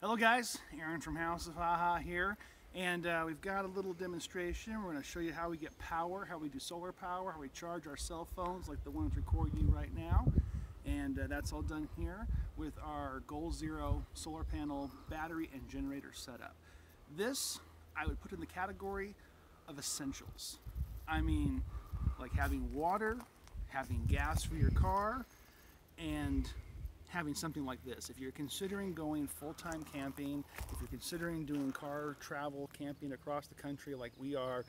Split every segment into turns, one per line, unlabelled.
Hello guys, Aaron from House of Haha here, and we've got a little demonstration. We're going to show you how we get power, how we do solar power, how we charge our cell phones like the one that's recording you right now, and that's all done here with our Goal Zero solar panel battery and generator setup. This I would put in the category of essentials. I mean, like having water, having gas for your car, and having something like this. If you're considering going full-time camping, if you're considering doing car travel, camping across the country like we are,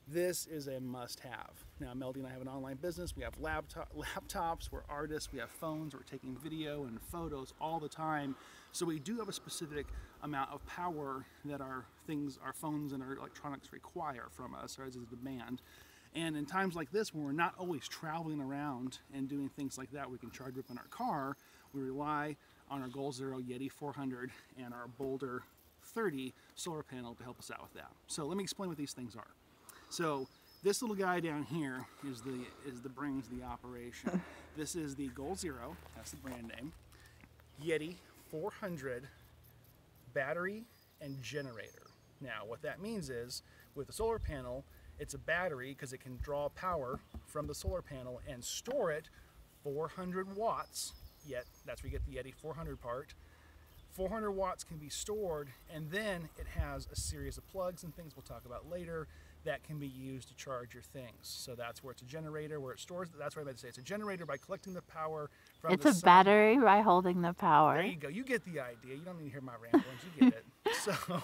this is a must-have. Now, Melody and I have an online business. We have laptops, we're artists, we have phones, we're taking video and photos all the time. So we do have a specific amount of power that our phones and our electronics require from us, or as a demand. And in times like this, when we're not always traveling around and doing things like that, we can charge up in our car. We rely on our Goal Zero Yeti 400 and our Boulder 30 solar panel to help us out with that. So let me explain what these things are. So this little guy down here is the brains of the operation. This is the Goal Zero, that's the brand name, Yeti 400 battery and generator. Now what that means is, with the solar panel, it's a battery because it can draw power from the solar panel and store it 400 watts. Yet that's where you get the Yeti 400 part. 400 watts can be stored, and then it has a series of plugs and things we'll talk about later that can be used to charge your things. So that's where it's a generator, where it stores. That's what I meant to say. It's a generator by collecting the power from the sun.
It's a battery by holding the power.
There you go. You get the idea. You don't need to hear my ramblings. You get it. So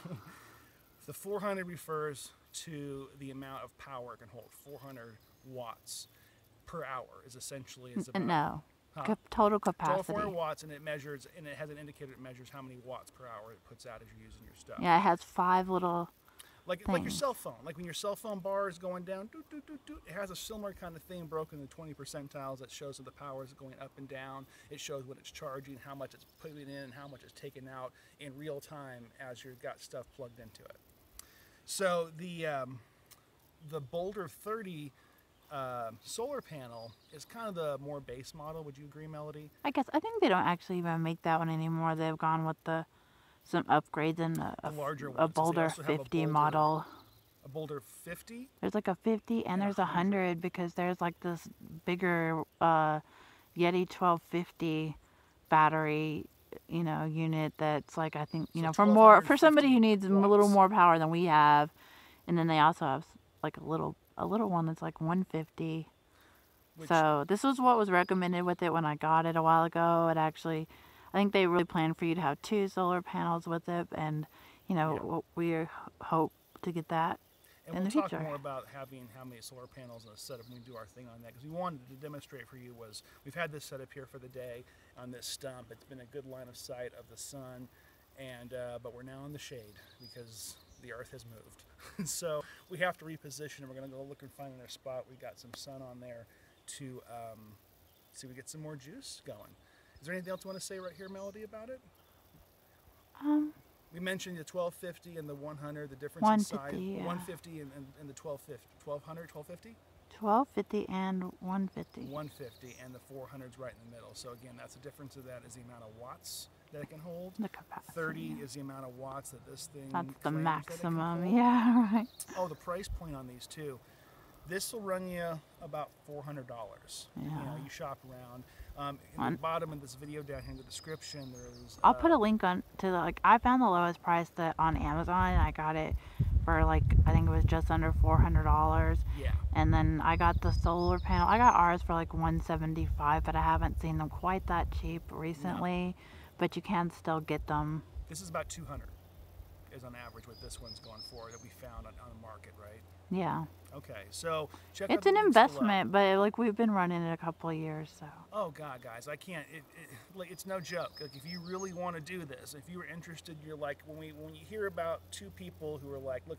the 400 refers to the amount of power it can hold. 400 watts per hour is essentially about.
No.
Huh?
Total capacity.
Total 400 watts, and it measures, and it has an indicator that measures how many watts per hour it puts out as you're using your stuff.
Yeah, it has 5 little
like your cell phone. Like when your cell phone bar is going down, doot, doot, doot, doot, it has a similar kind of thing broken into 20 percentiles that shows that the power is going up and down. It shows when it's charging, how much it's putting in, and how much it's taking out in real time as you've got stuff plugged into it. So the Boulder 30 solar panel is kind of the more base model. Would you agree, Melody?
I think they don't actually even make that one anymore. They've gone with some upgrades in a Boulder 50 model.
A Boulder 50?
There's like a 50 and there's a 100 because there's like this bigger Yeti 1250 battery, unit that's like, I think, for somebody who needs watts. A little more power than we have. And then they also have like a little one that's like 150. So this was what was recommended with it when I got it a while ago. It actually, I think they really planned for you to have 2 solar panels with it, and we hope to get that in the future.
And we'll talk more about having how many solar panels in a setup when we do our thing on that, because we wanted to demonstrate for you was, we've had this set up here for the day on this stump. It's been a good line of sight of the sun, and but we're now in the shade because the earth has moved. So we have to reposition, and we're going to go look and find another spot. We got some sun on there to see if we get some more juice going. Is there anything else you want to say right here, Melody, about it? We mentioned the 1250 and the 100, the difference in size.
Yeah.
150 and the 1250. 1200, 1250?
1250 and 150.
150, and the 400's right in the middle. So again, that's the difference of that is the amount of watts that it can hold.
The capacity.
30 is the amount of watts that this thing
That's the maximum.
That
yeah, right.
Oh, the price point on these too. This will run you about $400.
Yeah.
You shop around. In the bottom of this video down here in the description, there's.
I'll put a link on to I found the lowest price that on Amazon, and I got it for I think it was just under $400.
Yeah.
And then I got the solar panel. I got ours for like $175, but I haven't seen them quite that cheap recently. No. But you can still get them.
This is about $200, is on average what this one's going for that we found on the market, right?
Yeah.
Okay, so check
it's
out
an investment, but we've been running it a couple of years, so.
Oh God, guys, I can't. It's no joke. Like, if you really want to do this, if you were interested, you're like, when you hear about 2 people who are like, look,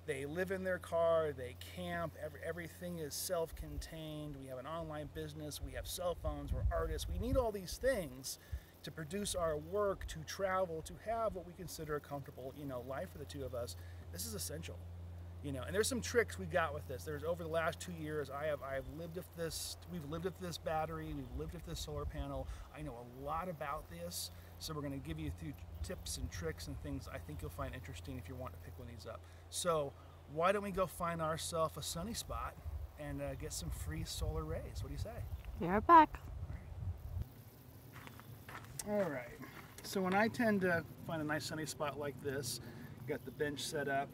they live in their car, they camp, everything is self-contained. We have an online business, we have cell phones, we're artists. We need all these things to produce our work, to travel, to have what we consider a comfortable, life for the 2 of us. This is essential. And there's some tricks we got with this. There's over the last 2 years, I've lived with this. We've lived with this battery. We've lived with this solar panel. I know a lot about this. So we're going to give you a few tips and tricks and things I think you'll find interesting if you want to pick one of these up. So why don't we go find ourselves a sunny spot and get some free solar rays? What do you say?
Be right back.
All right. So when I tend to find a nice sunny spot like this, got the bench set up.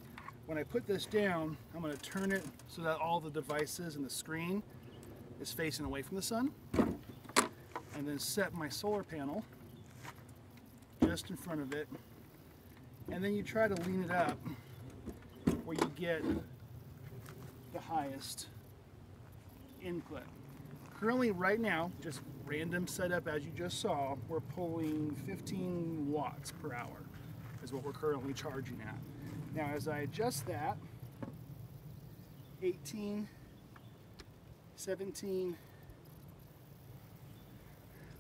When I put this down, I'm going to turn it so that all the devices and the screen is facing away from the sun, and then set my solar panel just in front of it, and then you try to lean it up where you get the highest input. Currently, right now, just random setup as you just saw, we're pulling 15 watts per hour is what we're currently charging at. Now as I adjust that, 18, 17,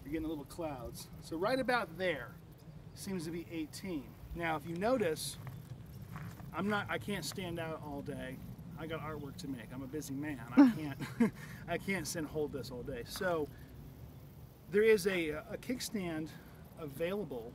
you're getting little clouds. So right about there seems to be 18. Now if you notice, I can't stand out all day. I got artwork to make. I'm a busy man. I can't sit and hold this all day. So there is a kickstand available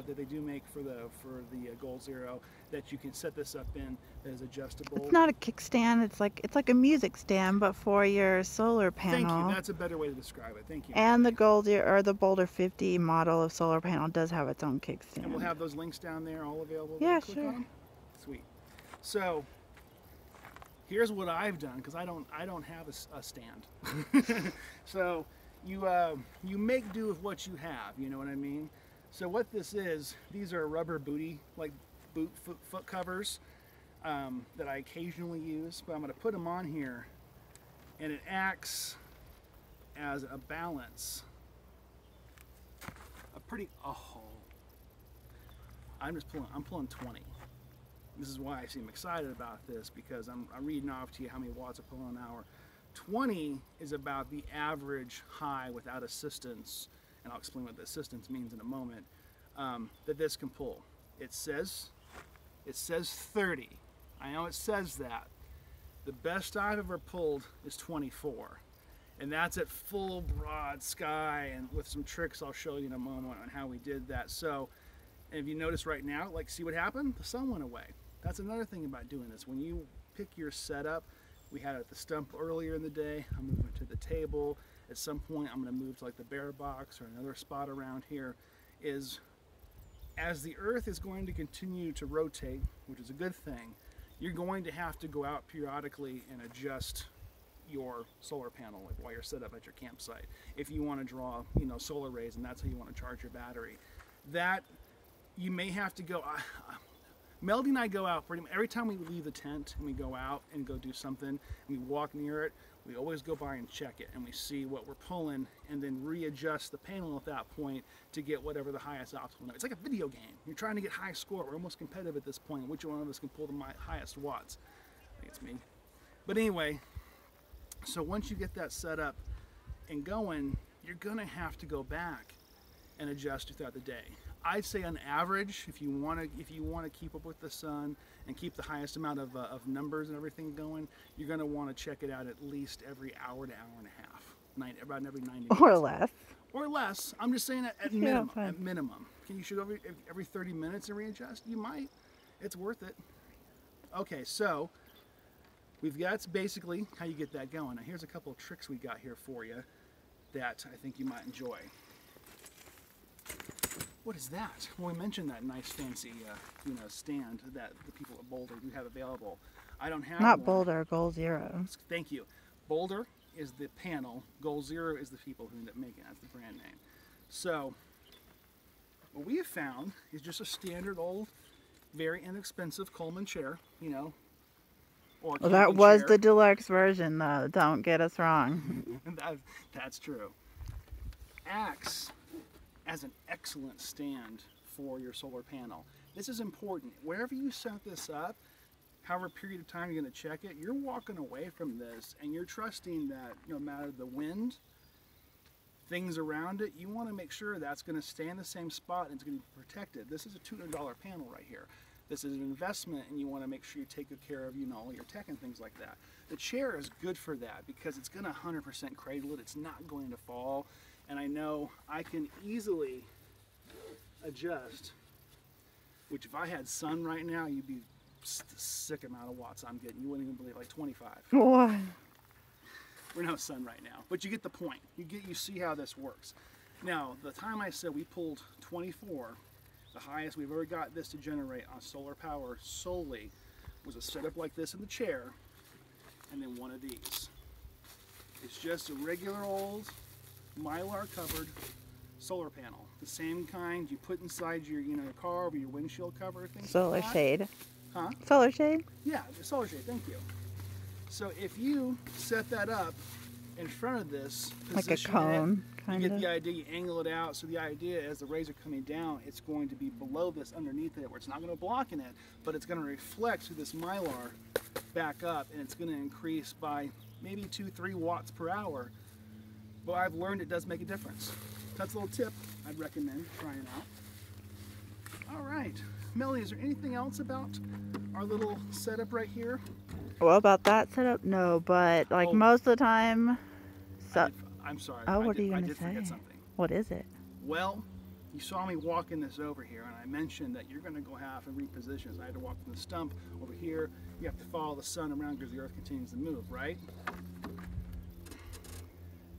that they do make for the Gold Zero that you can set this up in that is adjustable.
It's not a kickstand. It's like a music stand, but for your solar panel.
Thank you. That's a better way to describe it. Thank you.
And the the Boulder 50 model of solar panel does have its own kickstand.
And we'll have those links down there, all available.
Yeah,
click
sure.
on them. Sweet. So here's what I've done, because I don't have a stand. So you make do with what you have. You know what I mean? So what this is, these are rubber booty, like foot covers that I occasionally use, but I'm going to put them on here, and it acts as a balance. I'm pulling 20. This is why I seem excited about this, because I'm reading off to you how many watts I pull an hour. 20 is about the average high without assistance, and I'll explain what the assistance means in a moment, that this can pull. It says 30. I know it says that. The best I've ever pulled is 24. And that's at full broad sky, and with some tricks I'll show you in a moment on how we did that. So, and if you notice right now, like, see what happened? The sun went away. That's another thing about doing this. When you pick your setup, we had it at the stump earlier in the day. I'm moving to the table. At some point, I'm going to move to like the bear box or another spot around here. Is as the Earth is going to continue to rotate, which is a good thing, you're going to have to go out periodically and adjust your solar panel, like while you're set up at your campsite, if you want to draw, solar rays, and that's how you want to charge your battery. That you may have to go. Melody and I go out every time we leave the tent and we go out and go do something and we walk near it, we always go by and check it, and we see what we're pulling and then readjust the panel at that point to get whatever the highest optimal. It's like a video game. You're trying to get high score. We're almost competitive at this point. Which one of us can pull the highest watts? I think it's me. But anyway, so once you get that set up and going, you're gonna have to go back and adjust throughout the day. I'd say on average, if you want to keep up with the sun and keep the highest amount of numbers and everything going, you're going to want to check it out at least every hour to hour and a half, about every 90 minutes.
Or less.
Or less. I'm just saying at minimum. At minimum. Can you shoot every 30 minutes and readjust? You might. It's worth it. Okay, so that's basically how you get that going. Now here's a couple of tricks we got here for you that I think you might enjoy. What is that? Well, we mentioned that nice fancy, stand that the people at Boulder do have available. I don't have
Not
one.
Boulder, Gold Zero.
Thank you. Boulder is the panel. Gold Zero is the people who end up making it. That's the brand name. So, what we have found is just a standard old, very inexpensive Coleman chair, or
Well, that was
chair.
the deluxe version, though. Don't get us wrong.
That's true. Acts as an excellent stand for your solar panel. This is important. Wherever you set this up, however period of time you're going to check it, you're walking away from this and you're trusting that no matter the wind, things around it, you want to make sure that's going to stay in the same spot and it's going to be protected. This is a $200 panel right here. This is an investment, and you want to make sure you take good care of all your tech and things like that. The chair is good for that because it's going to 100% cradle it. It's not going to fall. And I know I can easily adjust, which if I had sun right now, you'd be the sick amount of watts I'm getting. You wouldn't even believe, like 25.
What?
We're no sun right now, but you get the point. You see how this works. Now, the time I said we pulled 24, the highest we've ever got this to generate on solar power solely was a setup like this in the chair, and then one of these. It's just a regular old mylar covered solar panel, the same kind you put inside your, your car or your windshield cover, things
Solar
like that.
shade.
Huh?
Solar shade?
Yeah, the solar shade. Thank you. So if you set that up in front of this,
Like a cone, kind
you
of.
get the idea. You angle it out. So the idea, as the rays are coming down, it's going to be below this, underneath it, where it's not going to block in it, but it's going to reflect through this mylar back up, and it's going to increase by maybe 2-3 watts per hour. But I've learned it does make a difference. That's a little tip I'd recommend trying out. All right, Melanie, is there anything else about our little setup right here?
Well, about that setup, no, but like most of the time.
I'm sorry.
Oh, what are you
I
going to
did forget
say?
something.
What is it?
Well, you saw me walking this over here, and I mentioned that you're going to go half and reposition. So I had to walk from the stump over here. You have to follow the sun around because the earth continues to move, right?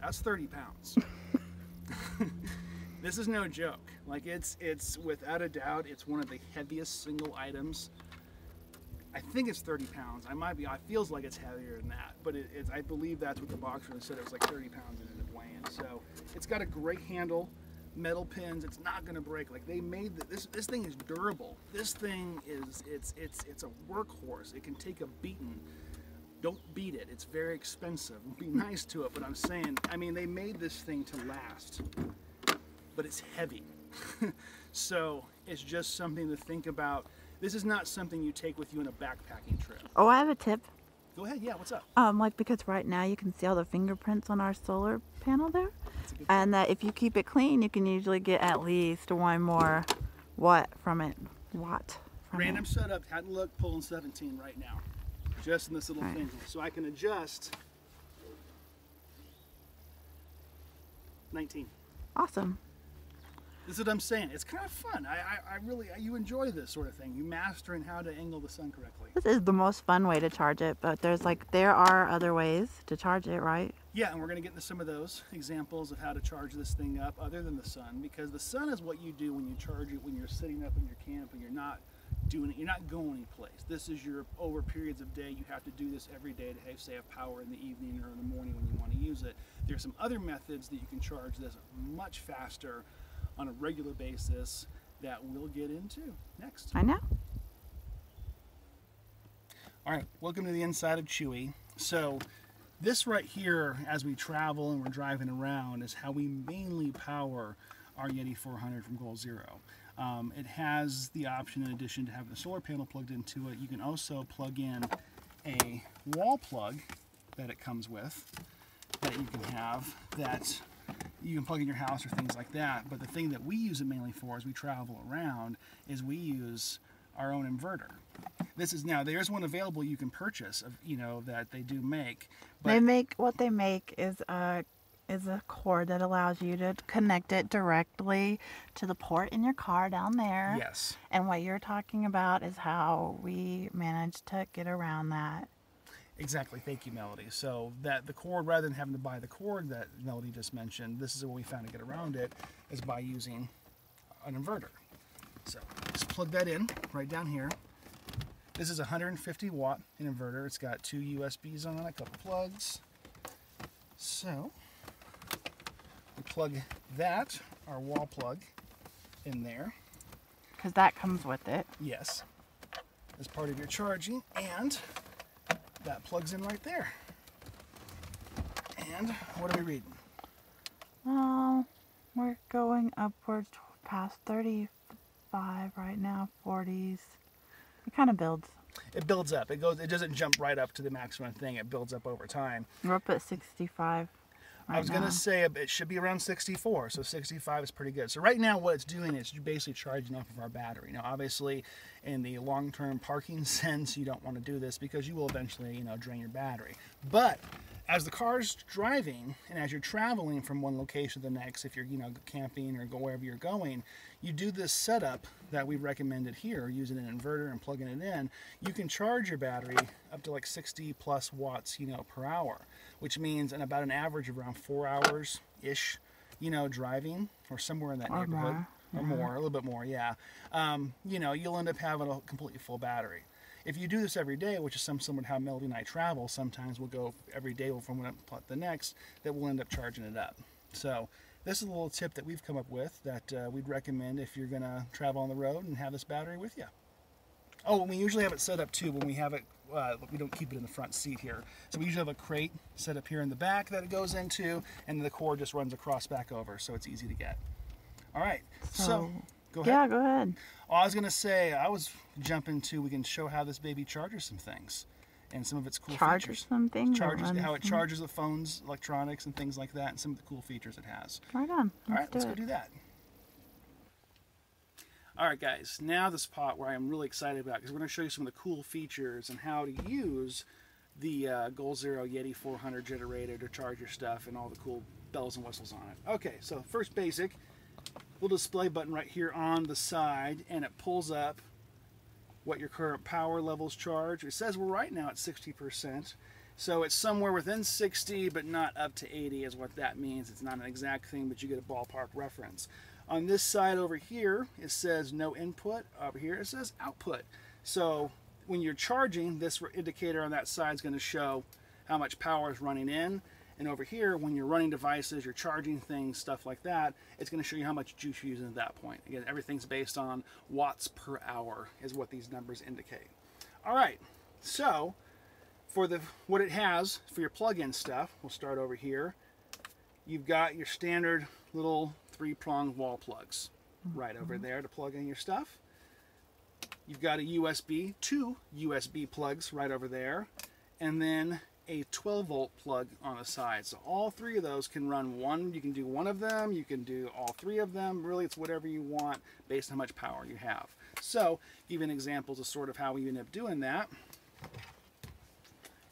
That's 30 pounds. This is no joke. Like it's without a doubt, it's one of the heaviest single items. I think it's 30 pounds. I might be. It feels like it's heavier than that, but it's. I believe that's what the box really said. It was like 30 pounds in it weighing. So it's got a great handle, metal pins. It's not going to break. Like they made this. This thing is durable. This thing is. It's a workhorse. It can take a beating. Don't beat it. It's very expensive. Be nice to it. But I'm saying, I mean, they made this thing to last, but it's heavy. So it's just something to think about. This is not something you take with you in a backpacking trip.
Oh, I have a tip.
Go ahead, yeah, what's up?
Like because right now you can see all the fingerprints on our solar panel there,
That's a good
and that if you keep it clean, you can usually get at least one more watt from it.
Random setup, hadn't looked, pulling 17 right now. Just in this little
Right.
thing. So I can adjust 19.
Awesome.
This is what I'm saying. It's kind of fun. I really, you enjoy this sort of thing. You mastering how to angle the sun correctly.
This is the most fun way to charge it, but there are other ways to charge it, right?
Yeah, and we're going to get into some of those examples of how to charge this thing up other than the sun, because the sun is what you do when you charge it when you're sitting up in your camp and you're not doing it, you're not going anyplace. This is your, over periods of day, you have to do this every day to have power in the evening or in the morning when you want to use it. There's some other methods that you can charge this much faster on a regular basis that we'll get into next.
I know.
All right, welcome to the inside of Chewy. So this right here, as we travel and we're driving around, is how we mainly power our Yeti 400 from Goal Zero. It has the option, in addition to having the solar panel plugged into it, you can also plug in a wall plug that it comes with that you can have that you can plug in your house or things like that. But the thing that we use it mainly for as we travel around is we use our own inverter. This is now, there's one available you can purchase, that they do make. But
What they make is a cord that allows you to connect it directly to the port in your car down there.
yes.
And what you're talking about is how we managed to get around that.
Exactly, thank you, Melody. So that the cord, rather than having to buy the cord that Melody just mentioned, this is what we found to get around it, is by using an inverter. So just plug that in right down here. This is a 150 watt inverter. It's got 2 USBs on it, a couple plugs. So we plug that, our wall plug, in there.
Because that comes with it.
Yes, as part of your charging, and that plugs in right there. And what are we reading?
Oh, we're going upwards past 35 right now, 40s. It kind of builds.
It builds up. It doesn't jump right up to the maximum thing. It builds up over time.
We're up at 65 right
I was going
now.
to say it should be around 64, so 65 is pretty good. So right now what it's doing is basically charging off of our battery. Now obviously in the long-term parking sense you don't want to do this because you will eventually drain your battery. But as the car's driving and as you're traveling from one location to the next, if you're camping or go wherever you're going, you do this setup that we recommended here, using an inverter and plugging it in. You can charge your battery up to like 60 plus watts per hour, which means in about an average of around 4 hours ish driving, or somewhere in that neighborhood, or more, a little bit more, yeah. You'll end up having a completely full battery. If you do this every day, which is similar to how Melody and I travel, sometimes we'll go every day from one to the next, that we'll end up charging it up. So this is a little tip that we've come up with that we'd recommend if you're going to travel on the road and have this battery with you. Oh, and we usually have it set up too when we have it, we don't keep it in the front seat here. So we usually have a crate set up here in the back that it goes into, and the cord just runs across back over, so it's easy to get. All right, so go ahead.
Yeah, go ahead.
Oh, I was going to say, I was jumping to, we can show how this baby charges some things and some of its cool features.
Some things?
How it charges the phone's electronics and things like that, and some of the cool features it has.
Right on.
All right, let's go do that. All right, guys, now the spot where I'm really excited about, because we're going to show you some of the cool features and how to use the Goal Zero Yeti 400 generator to charge your stuff and all the cool bells and whistles on it. Okay, so first basic, little display button right here on the side, and it pulls up what your current power levels charge. It says we're right now at 60%, so it's somewhere within 60 but not up to 80 is what that means. It's not an exact thing, but you get a ballpark reference. On this side over here it says no input. Over here it says output. So when you're charging, this indicator on that side is going to show how much power is running in. And over here, when you're running devices, you're charging things, stuff like that, it's going to show you how much juice you're using at that point. Again, everything's based on watts per hour is what these numbers indicate. All right, so for what it has for your plug-in stuff, we'll start over here. You've got your standard little 3-pronged wall plugs right over there to plug in your stuff. You've got a USB, 2 USB plugs right over there, and then a 12-volt plug on the side. So all 3 of those can run one. You can do one of them, you can do all 3 of them. Really, it's whatever you want based on how much power you have. So give you an example of sort of how we end up doing that.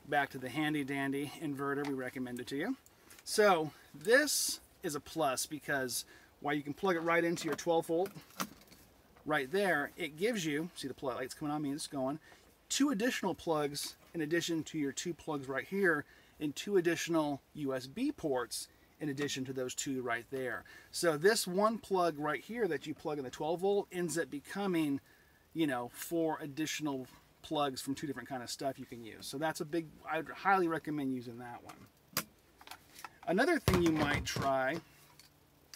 Back to the handy dandy inverter we recommended to you. So this is a plus, because while you can plug it right into your 12-volt right there, it gives you, see the plug lights coming on me, it's going, 2 additional plugs in addition to your 2 plugs right here, and 2 additional USB ports in addition to those 2 right there. So this one plug right here that you plug in the 12-volt ends up becoming, 4 additional plugs from 2 different kind of stuff you can use. So that's a big, I'd highly recommend using that one. Another thing you might try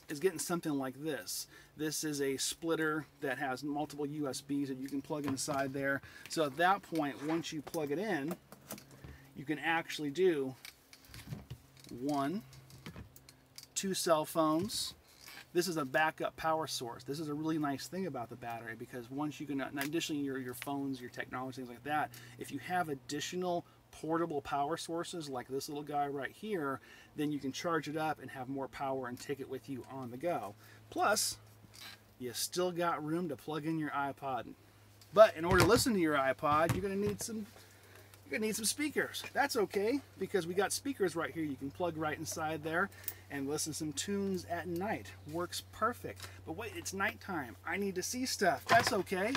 is getting something like this. This is a splitter that has multiple USBs that you can plug inside there. So at that point, once you plug it in, you can actually do 1, 2 cell phones. This is a backup power source. This is a really nice thing about the battery, because once you can, additionally your phones, your technology, things like that, if you have additional portable power sources like this little guy right here, then you can charge it up and have more power and take it with you on the go. Plus, you still got room to plug in your iPod. But in order to listen to your iPod, you're going to need some speakers. That's okay, because we got speakers right here you can plug right inside there and listen to some tunes at night. Works perfect. But wait, it's nighttime. I need to see stuff. That's okay,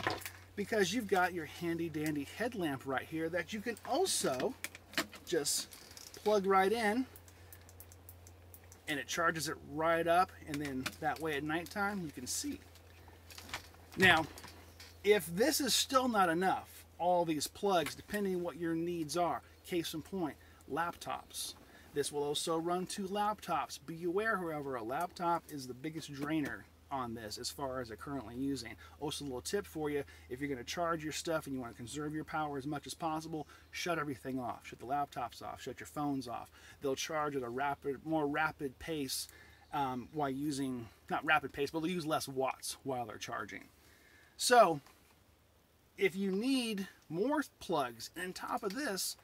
because you've got your handy dandy headlamp right here that you can also just plug right in, and it charges it right up, and then that way at nighttime you can see. Now, if this is still not enough, all these plugs, depending on what your needs are, case in point, laptops. This will also run to laptops. Be aware, however, a laptop is the biggest drainer on this as far as they're currently using. Also, a little tip for you: if you're going to charge your stuff and you want to conserve your power as much as possible, shut everything off. Shut the laptops off, shut your phones off. They'll charge at a more rapid pace while using, not rapid pace, but they'll use less watts while they're charging. So if you need more plugs, and on top of this,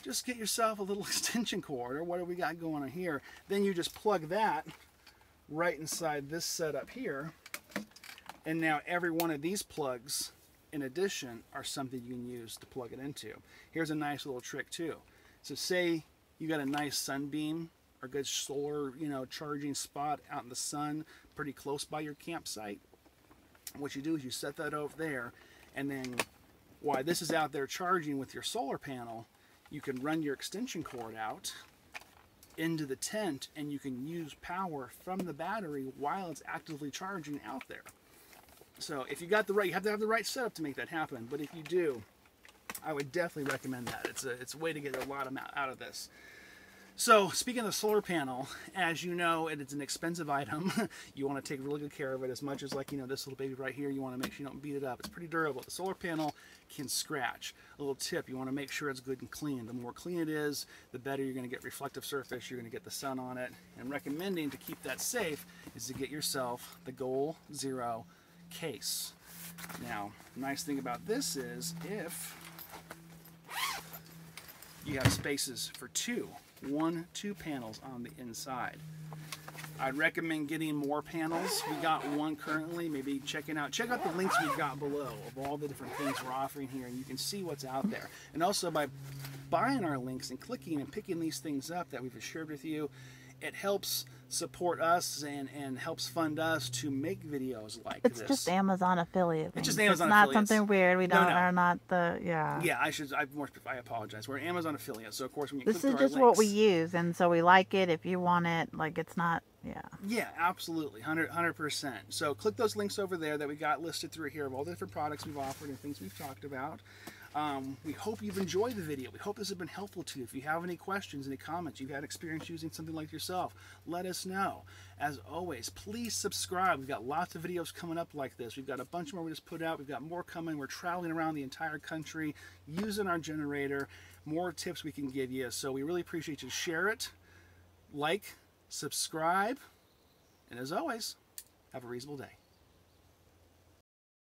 just get yourself a little extension cord, or what do we got going on here. Then you just plug that right inside this setup here, and now every one of these plugs in addition are something you can use to plug it into. Here's a nice little trick too. So say you got a nice sunbeam or good solar, you know, charging spot out in the sun pretty close by your campsite, what you do is you set that over there, and then while this is out there charging with your solar panel, you can run your extension cord out into the tent, and you can use power from the battery while it's actively charging out there. So if you got the right, you have to have the right setup to make that happen. But if you do, I would definitely recommend that. It's a way to get a lot out of this. So speaking of the solar panel, as you know, it's an expensive item. You want to take really good care of it, as much as, like, you know, this little baby right here, you want to make sure you don't beat it up. It's pretty durable. The solar panel can scratch. A little tip, you want to make sure it's good and clean. The more clean it is, the better you're going to get reflective surface, you're going to get the sun on it. And recommending to keep that safe is to get yourself the Goal Zero case. Now, the nice thing about this is if you have spaces for two panels on the inside. I'd recommend getting more panels. We got one currently. Maybe check out the links we've got below of all the different things we're offering here, and you can see what's out there. And also, by buying our links and clicking and picking these things up that we've shared with you, it helps support us and helps fund us to make videos like this.
It's just Amazon affiliate.
It's just Amazon
affiliates.
It's
not something weird. We don't are not the
Yeah, I apologize. We're an Amazon affiliate, so of course when you
this
click
is
through
just
our
what we
links,
use, and so we like it. If you want it, like, it's not.
Yeah, absolutely, 100%. So click those links over there that we got listed through here of all the different products we've offered and things we've talked about. We hope you've enjoyed the video. We hope this has been helpful to you. If you have any questions, any comments, you've had experience using something like yourself, let us know. As always, please subscribe. We've got lots of videos coming up like this. We've got a bunch more we just put out. We've got more coming. We're traveling around the entire country using our generator. More tips we can give you. So we really appreciate you. Share it, like, subscribe, and as always, have a reasonable day.